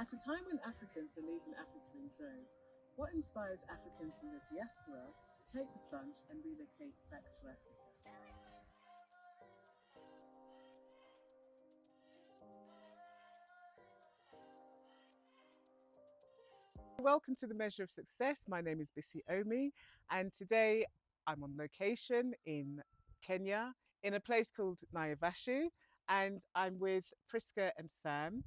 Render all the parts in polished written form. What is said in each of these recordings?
At a time when Africans are leaving Africa in droves, what inspires Africans in the diaspora to take the plunge and relocate back to Africa? Welcome to the Measure of Success. My name is Bissy Omi, and today I'm on location in Kenya in a place called Naivasha, and I'm with Prisca and Sam,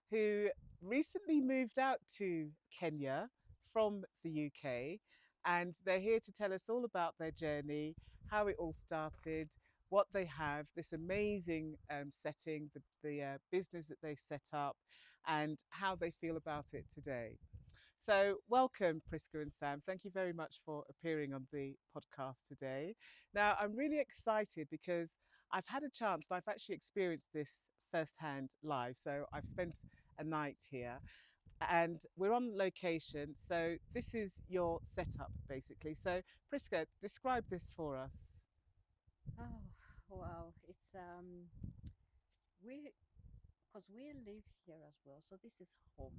who recently moved out to Kenya from the UK, and they're here to tell us all about their journey, how it all started, what they have, this amazing setting, the business that they set up, and how they feel about it today. So, welcome, Prisca and Sam. Thank you very much for appearing on the podcast today. Now, I'm really excited because I've had a chance, I've actually experienced this firsthand live. So, I've spent a night here and we're on location. So, this is your setup basically. So, Prisca, describe this for us. Oh, wow. We because we live here as well. So this is home.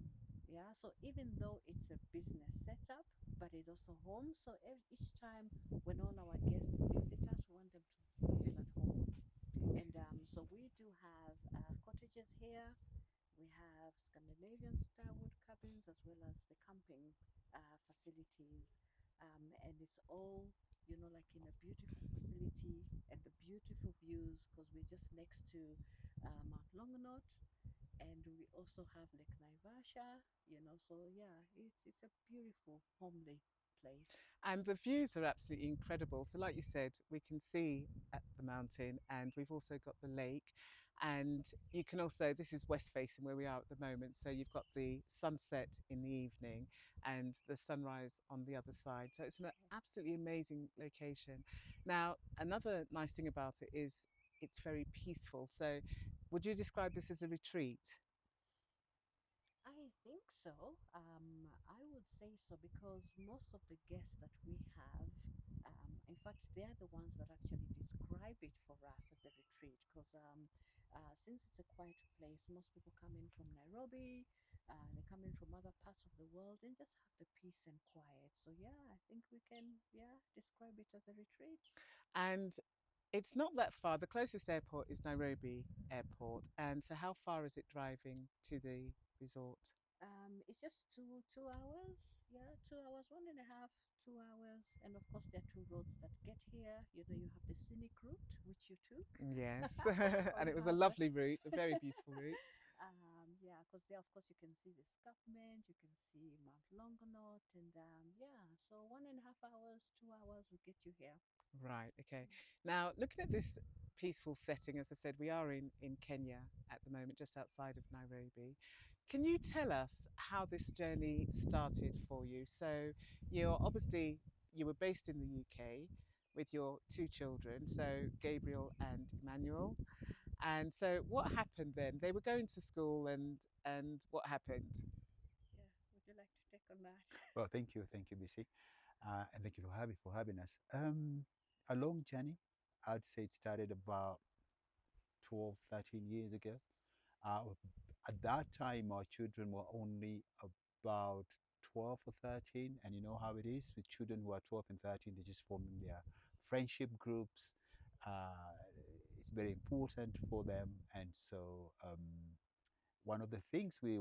Yeah. So even though it's a business setup, but it's also home. So each time when all our guests visit us, we want them to feel at home. And so we do have cottages here. We have Scandinavian style wood cabins as well as the camping facilities. And it's all, like in a beautiful facility and the beautiful views because we're just next to Mount Longonot, and we also have Lake Naivasha, so yeah, it's a beautiful, homely place. And the views are absolutely incredible. So, like you said, we can see at the mountain, and we've also got the lake. And you can also, this is west facing where we are at the moment. So, you've got the sunset in the evening and the sunrise on the other side. So, it's an absolutely amazing location. Now, another nice thing about it is it's very peaceful. So, would you describe this as a retreat? I think so. I would say so because most of the guests that we have, in fact, they're the ones that actually describe it for us as a retreat. Because since it's a quiet place, most people come in from Nairobi, they come in from other parts of the world and just have the peace and quiet. So yeah, I think we can, yeah, describe it as a retreat. And it's not that far. The closest airport is Nairobi Airport. And so, how far is it driving to the resort? It's just two hours. Yeah, 2 hours, 1.5, 2 hours, and of course there are two roads that get here. You have the scenic route which you took, Yes. or And you it was a have the lovely route, a very beautiful route. yeah, because there of course you can see the escarpment, you can see Mount Longonot, and yeah, so 1.5 hours, 2 hours will get you here. Right, okay. Now, looking at this peaceful setting, as I said, we are in Kenya at the moment, just outside of Nairobi. Can you tell us how this journey started for you? So, you're obviously you were based in the UK with your two children, so Gabriel and Emmanuel. And so, what happened then? They were going to school, and what happened? Yeah, would you like to take on that? Well, thank you, BC, and thank you for having us. A long journey. I'd say it started about 12, 13 years ago. Uh, at that time, our children were only about 12 or 13, and you know how it is with children who are 12 and 13, they just forming their friendship groups. It's very important for them, and so one of the things we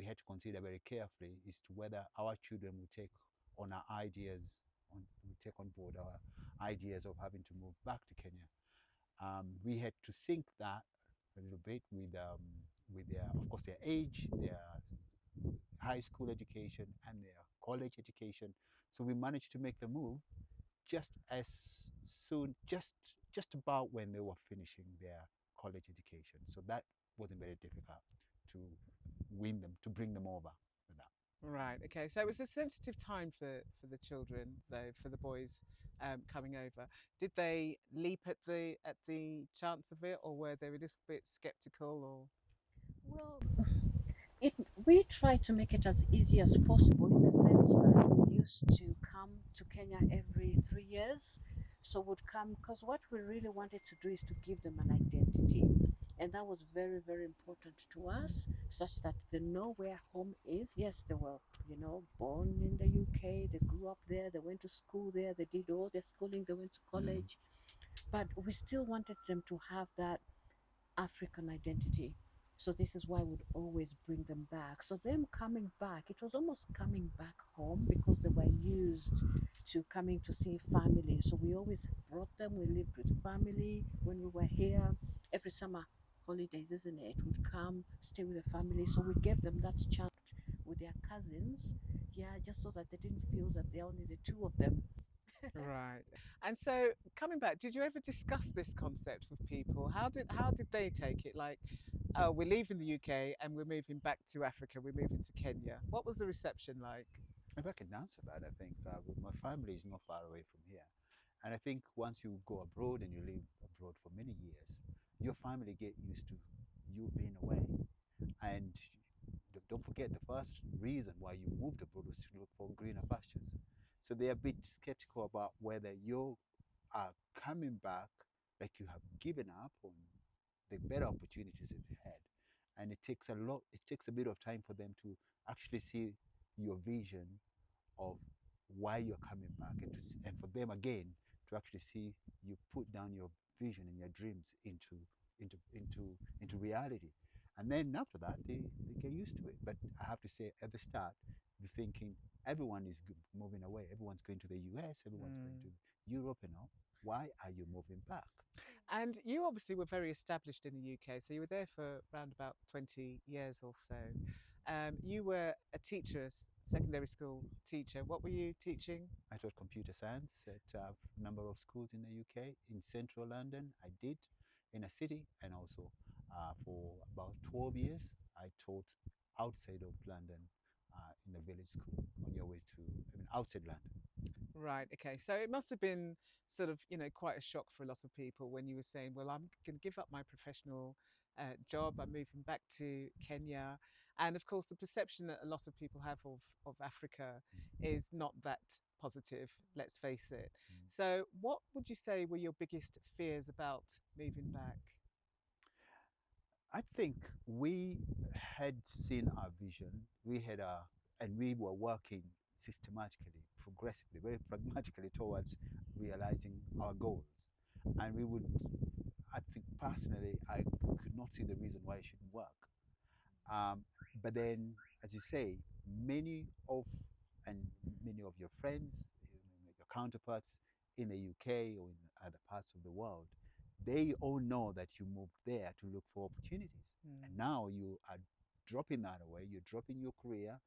had to consider very carefully is to whether our children would take on our ideas would take on board our ideas of having to move back to Kenya. We had to think that a little bit with their, of course, their age, their high school education, and their college education. So we managed to make the move just as soon, just about when they were finishing their college education. So that wasn't very difficult to win them, to bring them over with that. Right. Okay. So it was a sensitive time for the children, though, for the boys coming over. Did they leap at the chance of it, or were they a little bit skeptical? Or Well, it we try to make it as easy as possible in the sense that we used to come to Kenya every 3 years. So would come because what we really wanted to do is to give them an identity. And that was very, very important to us, such that they know where home is. Yes, they were, born in the UK, they grew up there, they went to school there, they did all their schooling, they went to Mm. college, but we still wanted them to have that African identity. So this is why we'd always bring them back. So them coming back, it was almost coming back home because they were used to coming to see family. So we always brought them. We lived with family when we were here. Every summer holidays, isn't it? Would come, stay with the family. So we gave them that chance with their cousins. Yeah, just so that they didn't feel that they're only the two of them. Right. And so coming back, did you ever discuss this concept with people? How did they take it? Like, oh, we're leaving the UK and we're moving back to Africa. We're moving to Kenya. What was the reception like? If I can answer that, I think my family is not far away from here. And I think once you go abroad and you live abroad for many years, your family get used to you being away. And don't forget, the first reason why you moved abroad was to look for greener pastures. So they're a bit skeptical about whether you are coming back, like you have given up on the better opportunities you've had. And it takes a bit of time for them to actually see your vision of why you're coming back, and for them again to actually see you put down your vision and your dreams into reality. And then after that, they get used to it. But I have to say, at the start, you're thinking everyone is moving away. Everyone's going to the US, everyone's going to Mm. Europe and all. Why are you moving back? And you obviously were very established in the UK, so you were there for around about 20 years or so. You were a teacher, secondary school teacher. What were you teaching? I taught computer science at a number of schools in the UK. In central London, I did in a city, and also for about 12 years, I taught outside of London in the village school on your way to, I mean, outside London. Right. Okay. So it must have been sort of, quite a shock for a lot of people when you were saying, well, I'm going to give up my professional job. I'm moving back to Kenya. And of course, the perception that a lot of people have of Africa is not that positive, let's face it. Mm. So, what would you say were your biggest fears about moving back? I think we had seen our vision. And we were working systematically, progressively, very pragmatically towards realizing our goals. And we would, I think personally, I could not see the reason why it shouldn't work. Um, but then, as you say, many of and many of your friends, your counterparts in the UK or in other parts of the world, they all know that you moved there to look for opportunities, and Mm. now you are dropping that away. You're dropping your career,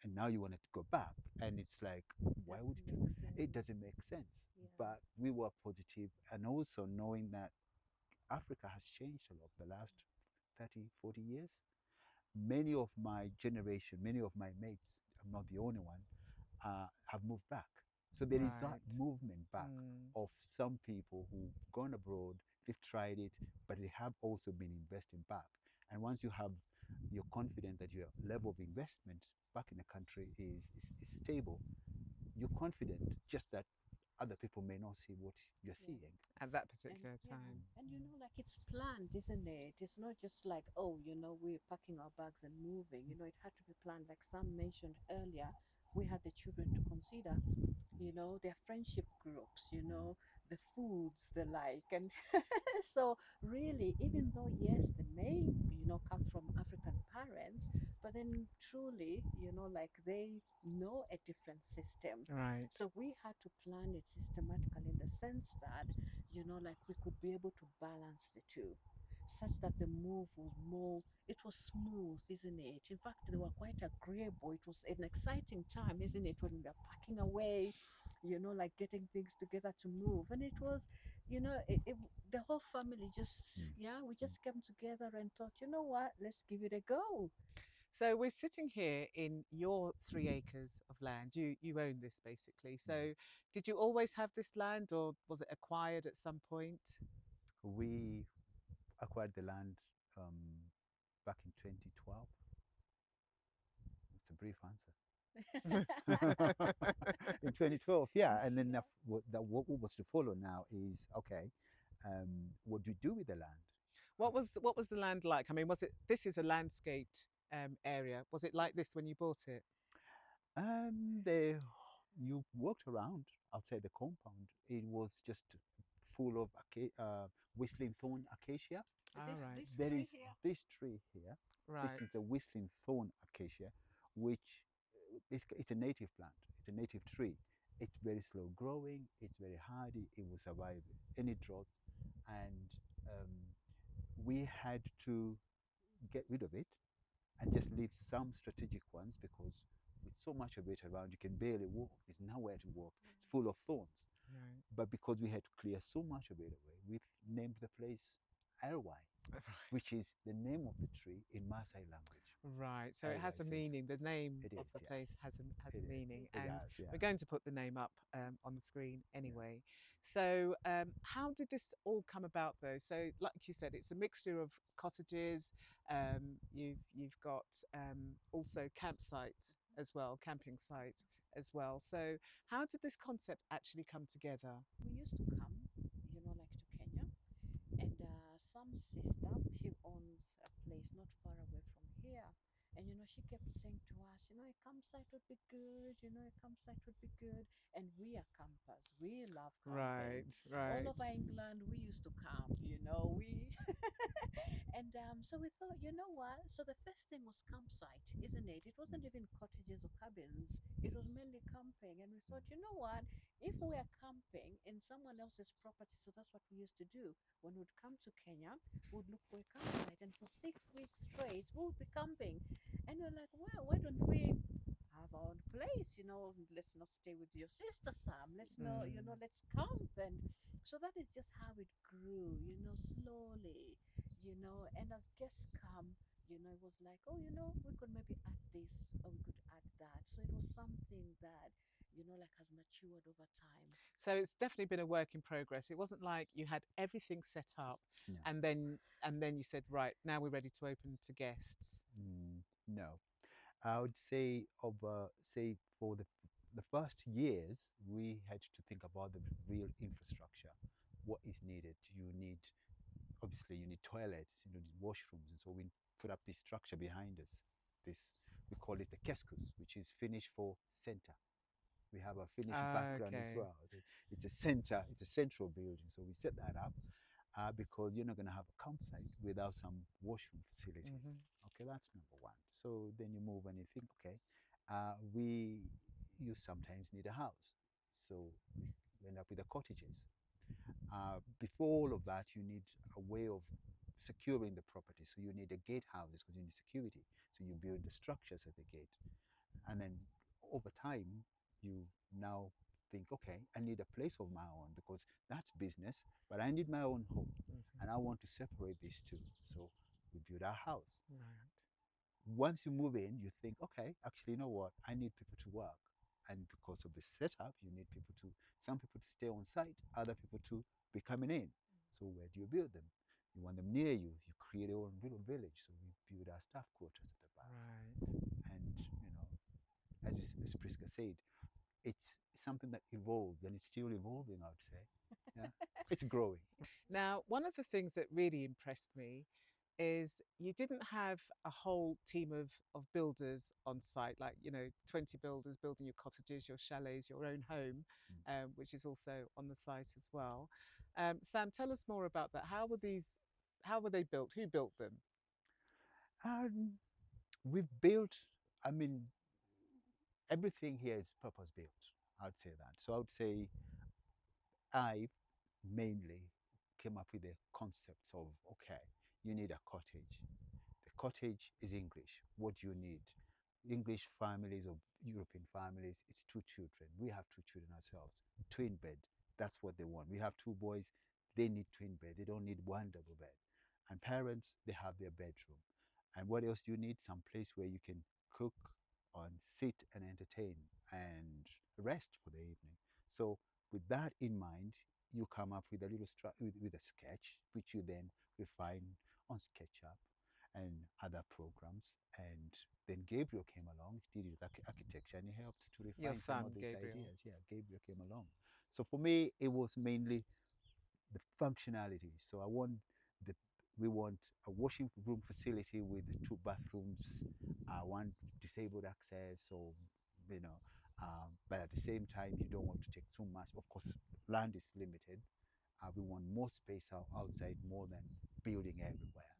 and now you want to go back, and it's like, why would Doesn't you do? make It sense. doesn't make sense. Yeah. But we were positive, and also knowing that Africa has changed a lot the last 30, 40 years. Many of my generation, many of my mates, I'm not the only one, have moved back. So there is that Right. movement back Mm. of some people who've gone abroad, they've tried it, but they have also been investing back. And once you have, you're confident that your level of investment back in the country is stable, you're confident, just that other people may not see what you're Yeah. seeing. At that And particular yeah, time. and like it's planned, isn't it? It's not just like, oh, we're packing our bags and moving. It had to be planned. Like Sam mentioned earlier, we had the children to consider, their friendship groups, the foods they like. And so really, even though yes, they may, come from African parents, but then truly, like they know a different system. Right. So we had to plan it systematically in the sense that, like we could be able to balance the two such that the move was more, it was smooth, isn't it? In fact, they were quite agreeable. It was an exciting time, isn't it, when we were packing away, like getting things together to move. And it was, the whole family just, Mm. yeah, we just came together and thought, you know what, let's give it a go. So we're sitting here in your 3 acres of land. You own this basically. Mm. So did you always have this land, or was it acquired at some point? We acquired the land back in 2012. It's a brief answer. In 2012, yeah. And then Yeah. what was to follow now is, okay, what do you do with the land? What was the land like? I mean, was it this is a landscaped area? Was it like this when you bought it? They you walked around outside the compound. It was just full of whistling thorn acacia. All right, This There tree is here. this tree here. This right, is the whistling thorn acacia, which it's a native plant. It's a native tree. It's very slow growing. It's very hardy. It will survive any drought, and um, we had to get rid of it and just leave some strategic ones because with so much of it around, you can barely walk. There's nowhere to walk. It's full of thorns. right. But because we had to clear so much of it away, we've named the place Arwai, which is the name of the tree in Maasai language. Right. So it has Arwai a Center. meaning. The name It of is, the yeah. place has It a is. meaning, It and has, yeah. we're going to put the name up on the screen Yeah. anyway. So, how did this all come about, though? So, like you said, it's a mixture of cottages. You've got also campsites as well, camping site as well. So, how did this concept actually come together? We used to come, like to Kenya, and some sister, she owns a place not far away from here. And she kept saying to us, a campsite would be good, a campsite would be good. And we are campers, we love Right, camping. All right. over England, we used to camp. We and so we thought, you know what? So the first thing was campsite, isn't it? It wasn't even cottages or cabins. It was mainly camping. And we thought, you know what? If we are camping in someone else's property, so that's what we used to do. When we'd come to Kenya, we'd look for a campsite, and for 6 weeks straight, we would be camping. And we're like, well, why don't we have our own place? Let's not stay with your sister, Sam. Let's not, Mm. let's camp. And so that is just how it grew, slowly, and as guests come, it was like, oh, we could maybe add this or we could add that. So it was something that, like has matured over time. So it's definitely been a work in progress. It wasn't like you had everything set up No. and then you said, right, now we're ready to open to guests. No. I would say say for the first years, we had to think about the real infrastructure. What is needed? You need obviously you need toilets, you need washrooms, and so we put up this structure behind us. This we call it the keskus, which is Finnish for center. We have a Finnish background as Okay. well. It's a center, it's a central building. So we set that up because you're not going to have a campsite without some washroom facilities. Hmm. Okay, that's number one. So then you move and you think, okay, we you sometimes need a house. So we end up with the cottages. Before all of that, you need a way of securing the property. So you need a gatehouses because you need security. So you build the structures at the gate. And then over time, you now think, okay, I need a place of my own because that's business, but I need my own home. Hmm. And I want to separate these two. So we build our house. Right. Once you move in, you think, okay, actually, you know what? I need people to work. And because of the setup, you need people to, some people to stay on site, other people to be coming in. So where do you build them? You want them near you. You create your own little village. So we build our staff quarters at the back. Right. And, as Prisca said, it's something that evolved and it's still evolving, I would say. Yeah, it's growing. Now, one of the things that really impressed me is you didn't have a whole team of builders on site, like, 20 builders building your cottages, your chalets, your own home, Mm. which is also on the site as well. Sam, tell us more about that. How were they built? Who built them? And we've built, I mean, everything here is purpose built. I'd say that. So I would say I mainly came up with the concepts of okay, you need a cottage. The cottage is English. What do you need? English families or European families, it's two children. We have two children ourselves. Twin bed. That's what they want. We have two boys. They need twin bed. They don't need one double bed. And parents, they have their bedroom. And what else do you need? Some place where you can cook and sit and entertain and rest for the evening. So with that in mind, you come up with a with a sketch, which you then refine on SketchUp and other programs. And then Gabriel came along, he did architecture, and he helped to Your refine some of son, these Gabriel. ideas. Yeah, Gabriel came along. So for me, it was mainly the functionality. So I want the We want a washing room facility with two bathrooms, one disabled access, or you know, but at the same time, you don't want to take too much. Of course, land is limited. We want more space outside, more than building everywhere.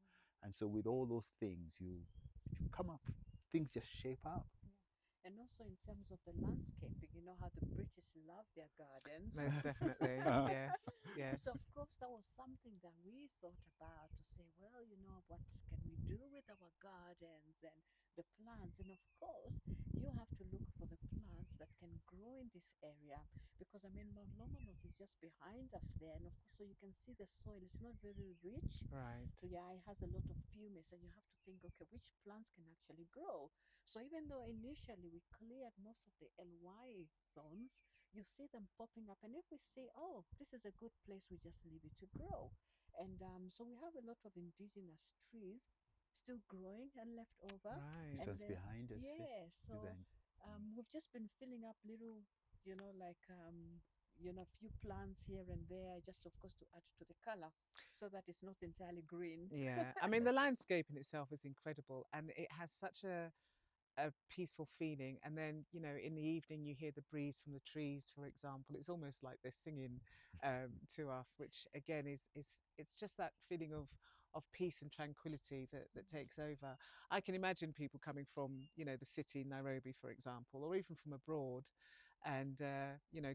And so, with all those things, you come up, things just shape up. Yeah. And also in terms of the landscaping, you know how the British love their gardens. Most definitely. Yes, yes. So of course that was something that we thought about to say, well, what can we do with our gardens and the plants? And of course, you have to look for the plants that can grow in this area because I mean Mount Longonot is just behind us there, and of course, so you can see the soil. It's not very rich, Right. so yeah, it has a lot of pumice, and you have to think, okay, which plants can actually grow. So even though initially we cleared most of the LY thorns, you see them popping up. And if we say, oh, this is a good place, we just leave it to grow. And so we have a lot of indigenous trees still growing and left over. This Right. And was then, behind us. yeah, so Design. we've just been filling up little, like, a few plants here and there, just of course to add to the color so that it's not entirely green. Yeah. I mean, the landscape in itself is incredible and it has such a peaceful feeling. And then, in the evening, you hear the breeze from the trees, for example. It's almost like they're singing to us, which again is it's just that feeling of peace and tranquility that takes over. I can imagine people coming from, the city, Nairobi, for example, or even from abroad. And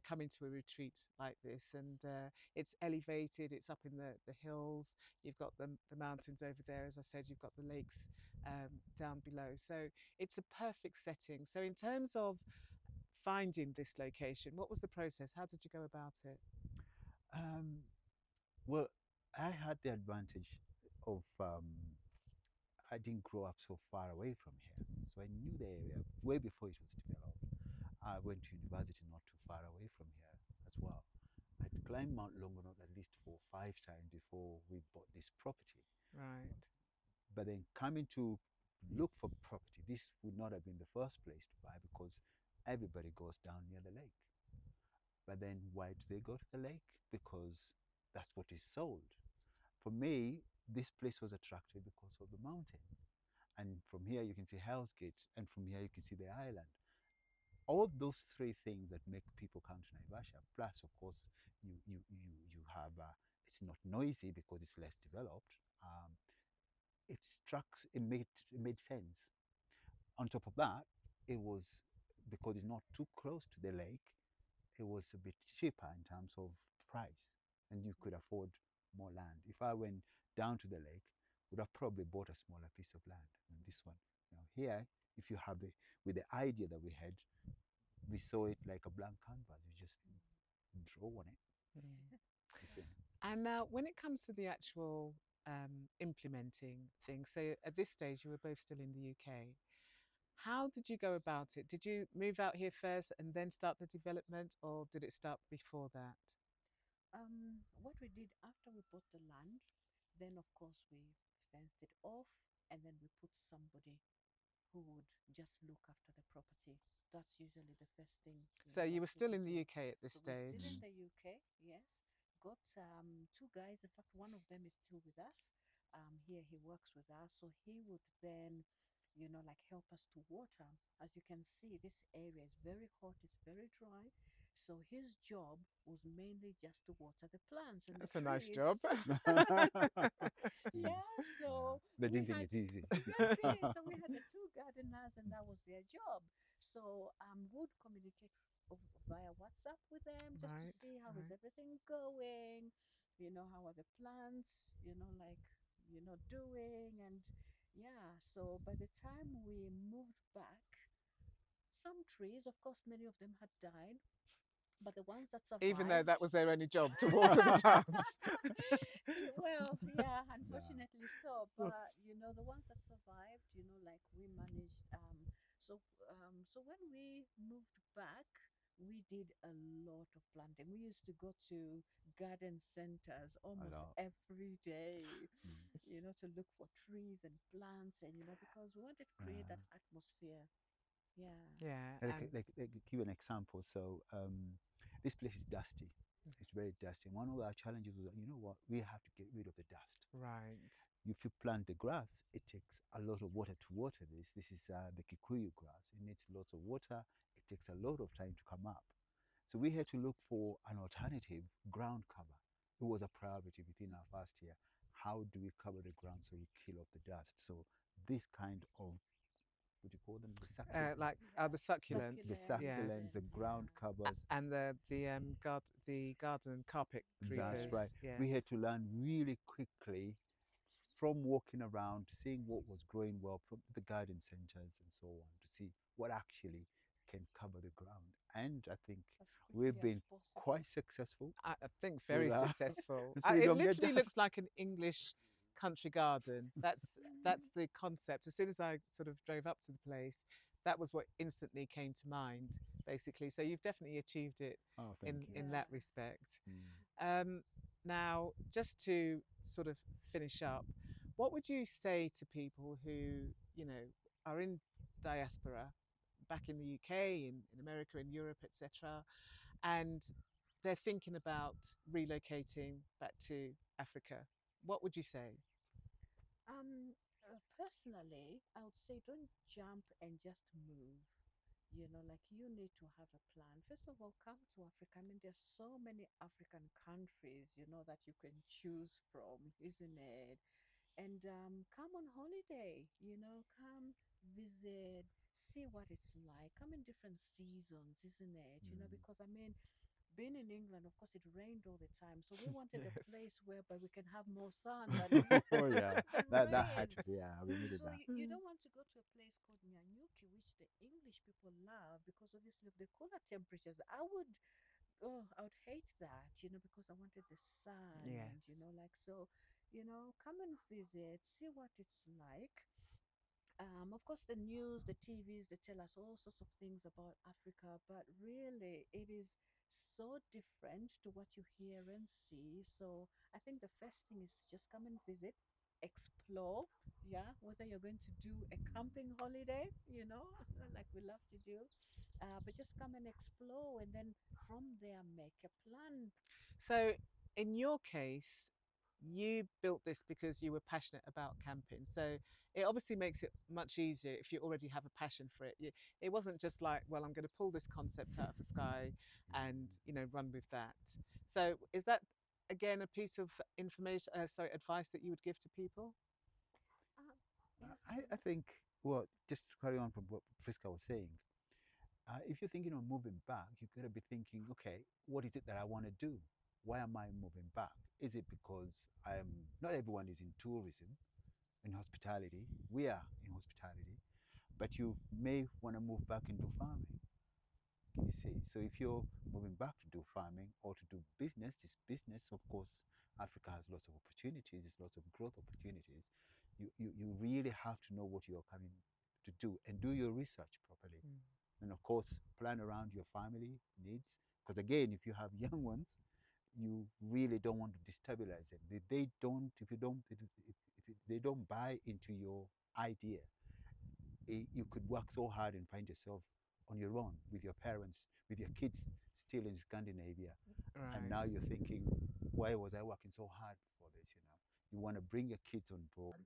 coming to a retreat like this, and it's elevated, it's up in the hills, you've got the mountains over there, as I said, you've got the lakes down below, so it's a perfect setting. So in terms of finding this location, what was the process? How did you go about it? Um, well, I had the advantage of I didn't grow up so far away from here, so I knew the area way before it was developed. I went to university not too far away from here as well. I'd climbed Mount Longonot at least 4 or 5 times before we bought this property. Right. But then coming to look for property, this would not have been the first place to buy because everybody goes down near the lake. But then why do they go to the lake? Because that's what is sold. For me, this place was attractive because of the mountain. And from here you can see Hell's Gate, and from here you can see the island. All those three things that make people come to Naivasha. Plus, of course, you have it's not noisy because it's less developed. It struck. It made sense. On top of that, it was because it's not too close to the lake. It was a bit cheaper in terms of price, and you could afford more land. If I went down to the lake, would have probably bought a smaller piece of land than this one. Here, if you have the with the idea that we had, we saw it like a blank canvas. You just draw on it. Mm. You see. And now, when it comes to the actual implementing things, so at this stage, you were both still in the UK. How did you go about it? Did you move out here first and then start the development, or did it start before that? What we did after we bought the land, then of course we fenced it off, and then we put somebody who would just look after the property. That's usually the first thing, So you that were we still in the do. UK at this So we're still stage. in the UK, yes. Got two guys. In fact, one of them is still with us. Here he works with us, so he would then, like help us to water. As you can see, this area is very hot. It's very dry. So his job was mainly just to water the plants and the That's a nice trees. job. Yeah, so They we didn't think had it's easy. that's it. So we had the two gardeners, and that was their job. So would communicate via WhatsApp with them just to Right, see how is right. everything going. How are the plants? Like doing, and yeah. So by the time we moved back, some trees, of course, many of them had died, but the ones that Even though that survived. was their only job to water the plants. Well, yeah, Yeah. unfortunately so. But the ones that survived, like we managed. So when we moved back, we did a lot of planting. We used to go to garden centers A almost lot. every day, Mm. to look for trees and plants, and because we wanted to create that atmosphere. Yeah. Yeah, Like, and like, like give you an example. So this place is dusty. It's very dusty. One of our challenges was, you know what, we have to get rid of the dust. Right. If you plant the grass, it takes a lot of water to water this. This is the Kikuyu grass. It needs lots of water. It takes a lot of time to come up. So we had to look for an alternative ground cover. It was a priority within our first year. How do we cover the ground so we kill off the dust? So this kind of, what do you call them? The succulents. Like the succulents. The Yes. succulents, the ground covers. And the garden carpet That's creepers. right. Yes. We had to learn really quickly from walking around, seeing what was growing well from the garden centers and so on, to see what actually can cover the ground. And I think As we've quickly as been possible. quite successful. I think very With our- successful. so we It don't get literally looks dust. like an English country garden. That's the concept. As soon as I sort of drove up to the place, that was what instantly came to mind, basically. So you've definitely achieved it Oh, thank you. in Yeah. that respect. Mm. Now, just to sort of finish up, what would you say to people who, are in diaspora back in the UK, in America, in Europe, etc., and they're thinking about relocating back to Africa? What would you say? Personally, I would say don't jump and just move. Like you need to have a plan. First of all, come to Africa. I mean, there's so many African countries, that you can choose from, isn't it? And come on holiday, come visit, see what it's like. Come in different seasons, isn't it? Mm. Because I mean, being in England, of course, it rained all the time. So we wanted a Yes. place whereby we can have more sun than, Oh yeah, than that had rain. to be. Yeah, we needed So that. you don't want to go to a place called Nyanyuki, which the English people love, because obviously of the cooler temperatures. I would hate that, because I wanted the sun Yes. and like so, come and visit, see what it's like. Of course, the news, the TVs, they tell us all sorts of things about Africa, but really, it is so different to what you hear and see. So, I think the first thing is to just come and visit, explore. Yeah, whether you're going to do a camping holiday, like we love to do, but just come and explore, and then from there, make a plan. So, in your case, you built this because you were passionate about camping. So, it obviously makes it much easier if you already have a passion for it. It wasn't just like, well, I'm going to pull this concept out of the sky and, run with that. So, is that again a piece of information, sorry, advice that you would give to people? Uh, yeah, I think, well, just to carry on from what Prisca was saying, if you're thinking of moving back, you've got to be thinking, okay, what is it that I want to do? Why am I moving back? Is it because not everyone is in tourism, in hospitality? We are in hospitality, but you may want to move back and do farming. You see, so if you're moving back to do farming or to do business, this business, of course, Africa has lots of opportunities, there's lots of growth opportunities. You really have to know what you're coming to do and do your research properly. Mm. And of course, plan around your family needs. Because again, if you have young ones, you really don't want to destabilize them. If they don't, if you don't, if they don't buy into your idea, you could work so hard and find yourself on your own with your parents, with your kids still in Scandinavia. And now Right. you're thinking, why was I working so hard for this? You want to bring your kids on board.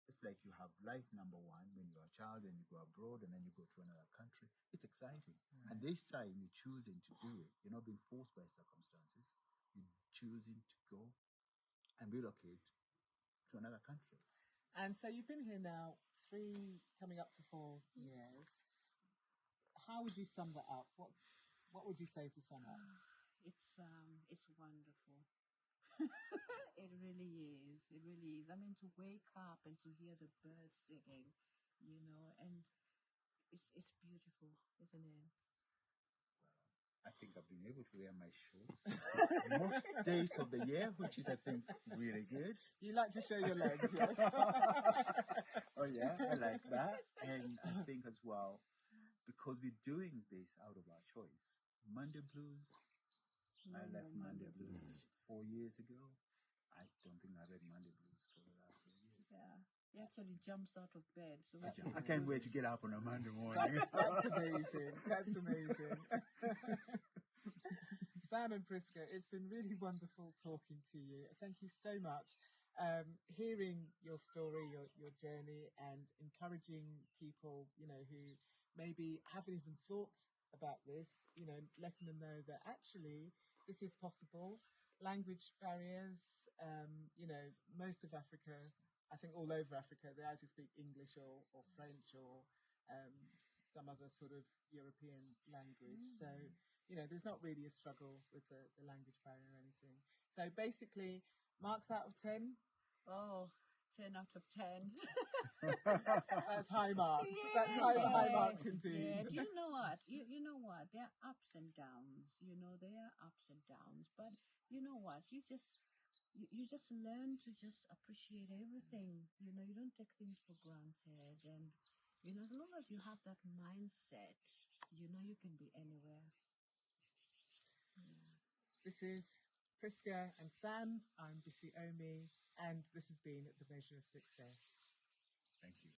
It's like you have life number one when you're a child and you go abroad and then you go to another country. It's exciting. And this time you're choosing to do it. You're not being forced by circumstances. You're choosing to go and relocate to another country. And so you've been here now coming up to 4 years. How would you sum that up? What would you say to sum up? It's wonderful. It really is. It really is. I mean, to wake up and to hear the birds singing, and it's beautiful, isn't it? I think I've been able to wear my shorts most days of the year, which is, I think, really good. You like to show your legs, yes? Oh, yeah, I like that. And I think as well, because we're doing this out of our choice. Monday Blues, No, I no, left Monday Monday Blues 4 years ago. I don't think I read Monday Blues for the last 4 years. Yeah, he actually jumps out of bed. So I can't wait to get up on a Monday morning. That's amazing. That's amazing. Sam and Prisca, it's been really wonderful talking to you. Thank you so much. Hearing your story, your journey, and encouraging people, who maybe haven't even thought about this, letting them know that actually this is possible. Language barriers, most of Africa, I think all over Africa, they either speak English or French or some other sort of European language. So, there's not really a struggle with the language barrier or anything. So basically, marks out of 10. Oh, 10 out of 10. That's high marks. Yeah, That's high marks indeed. Yeah. Do you know what? You know what? There are ups and downs. There are ups and downs. But you know what? You just learn to just appreciate everything. You don't take things for granted. And as long as you have that mindset, you can be anywhere. Yeah. This is Prisca and Sam. I'm Bissy Omi, and this has been The Measure of Success. Thank you.